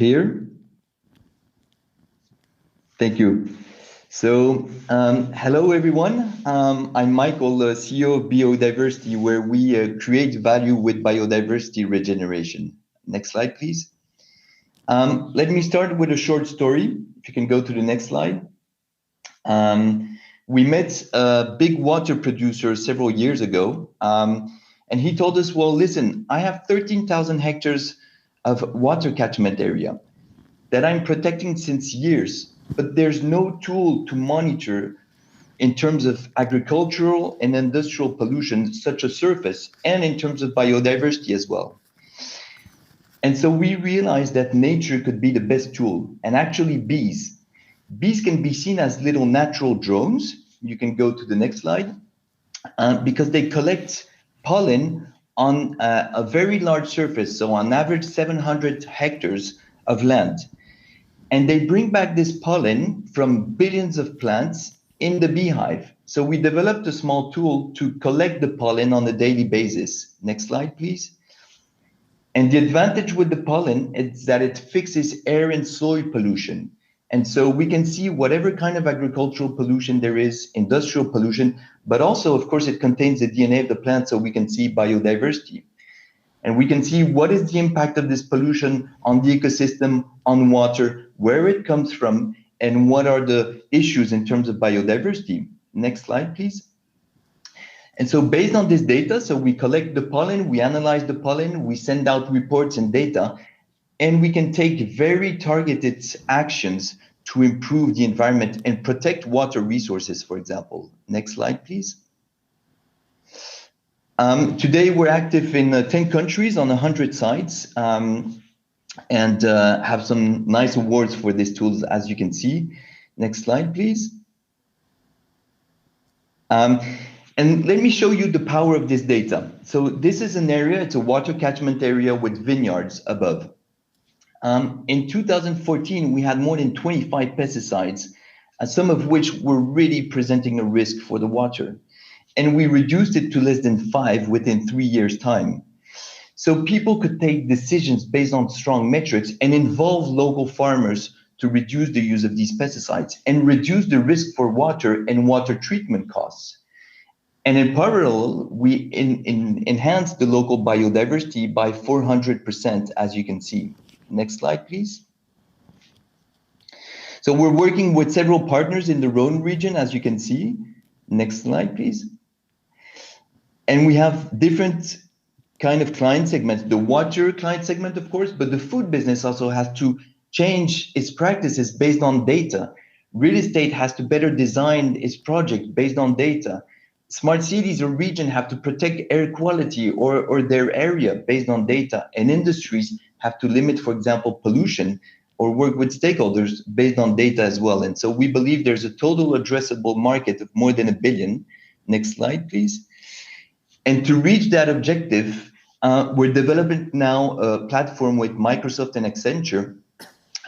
Here. Thank you. So, hello everyone. I'm Michael, the CEO of Beeodiversity, where we create value with biodiversity regeneration. Next slide, please. Let me start with a short story. If you can go to the next slide. We met a big water producer several years ago, and he told us, well, listen, I have 13,000 hectares of water catchment area that I'm protecting since years, but there's no tool to monitor in terms of agricultural and industrial pollution, such as surface, and in terms of biodiversity as well. And so we realized that nature could be the best tool, and actually bees. Bees can be seen as little natural drones. You can go to the next slide, because they collect pollen on a very large surface, so on average 700 hectares of land. And they bring back this pollen from billions of plants in the beehive. So we developed a small tool to collect the pollen on a daily basis. Next slide, please. And the advantage with the pollen is that it fixes air and soil pollution. And so we can see whatever kind of agricultural pollution there is, industrial pollution, but also, of course, it contains the DNA of the plant, so we can see biodiversity. And we can see what is the impact of this pollution on the ecosystem, on water, where it comes from, and what are the issues in terms of biodiversity. Next slide, please. And so based on this data, so we collect the pollen, we analyze the pollen, we send out reports and data, and we can take very targeted actions to improve the environment and protect water resources, for example. Next slide, please. Today, we're active in 10 countries on 100 sites, and have some nice awards for these tools, as you can see. Next slide, please. And let me show you the power of this data. So this is an area, it's a water catchment area with vineyards above. In 2014, we had more than 25 pesticides, some of which were really presenting a risk for the water. And we reduced it to less than 5 within 3 years' time. So people could take decisions based on strong metrics and involve local farmers to reduce the use of these pesticides and reduce the risk for water and water treatment costs. And in parallel, we enhanced the local biodiversity by 400%, as you can see. Next slide, please. So we're working with several partners in the Rhone region, as you can see. Next slide, please. And we have different kind of client segments, the water client segment, of course, but the food business also has to change its practices based on data. Real estate has to better design its project based on data. Smart cities or region have to protect air quality or their area based on data. And industries have to limit, for example, pollution or work with stakeholders based on data as well. And so we believe there's a total addressable market of more than $1 billion. Next slide, please. And to reach that objective, we're developing now a platform with Microsoft and Accenture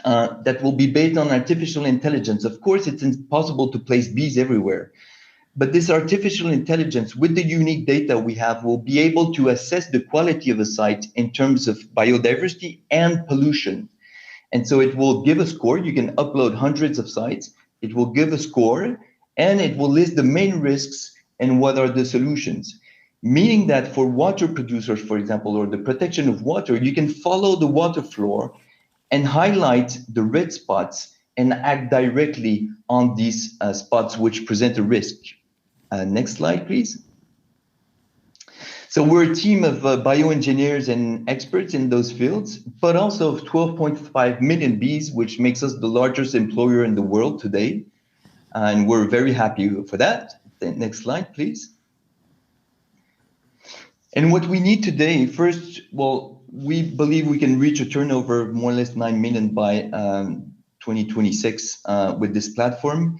that will be based on artificial intelligence. Of course, it's impossible to place bees everywhere, but this artificial intelligence with the unique data we have will be able to assess the quality of a site in terms of biodiversity and pollution. And so it will give a score. You can upload hundreds of sites. It will give a score, and it will list the main risks and what are the solutions. Meaning that for water producers, for example, or the protection of water, you can follow the water floor and highlight the red spots and act directly on these spots which present a risk. Next slide, please. So we're a team of bioengineers and experts in those fields, but also of 12.5 million bees, which makes us the largest employer in the world today. And we're very happy for that. Next slide, please. And what we need today, first, well, we believe we can reach a turnover of more or less 9 million by 2026 with this platform.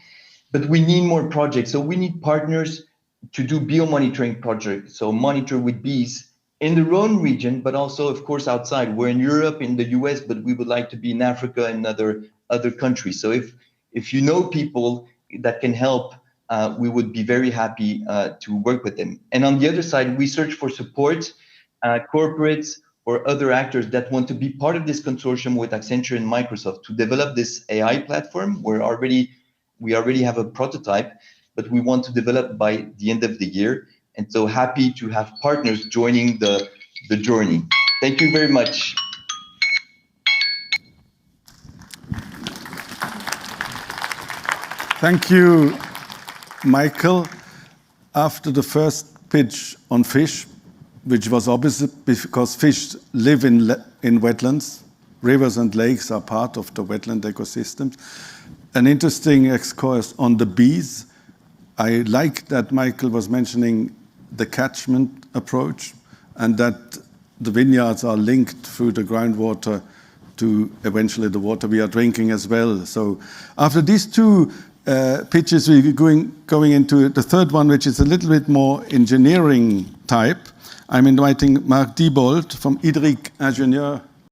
But we need more projects. So we need partners to do biomonitoring projects. So monitor with bees in the Rhone region, but also, of course, outside. We're in Europe, in the US, but we would like to be in Africa and other countries. So if you know people that can help, we would be very happy to work with them. And on the other side, we search for support, corporates or other actors that want to be part of this consortium with Accenture and Microsoft to develop this AI platform, we already have a prototype, but we want to develop by the end of the year. And so happy to have partners joining the journey. Thank you very much. Thank you, Michael. After the first pitch on fish, which was obvious because fish live in wetlands, rivers and lakes are part of the wetland ecosystems. An interesting excursus on the bees. I like that Michael was mentioning the catchment approach and that the vineyards are linked through the groundwater to eventually the water we are drinking as well. So after these two pitches, we're going into the third one, which is a little bit more engineering type. I'm inviting Marc Diebold from Idrik Ingenieur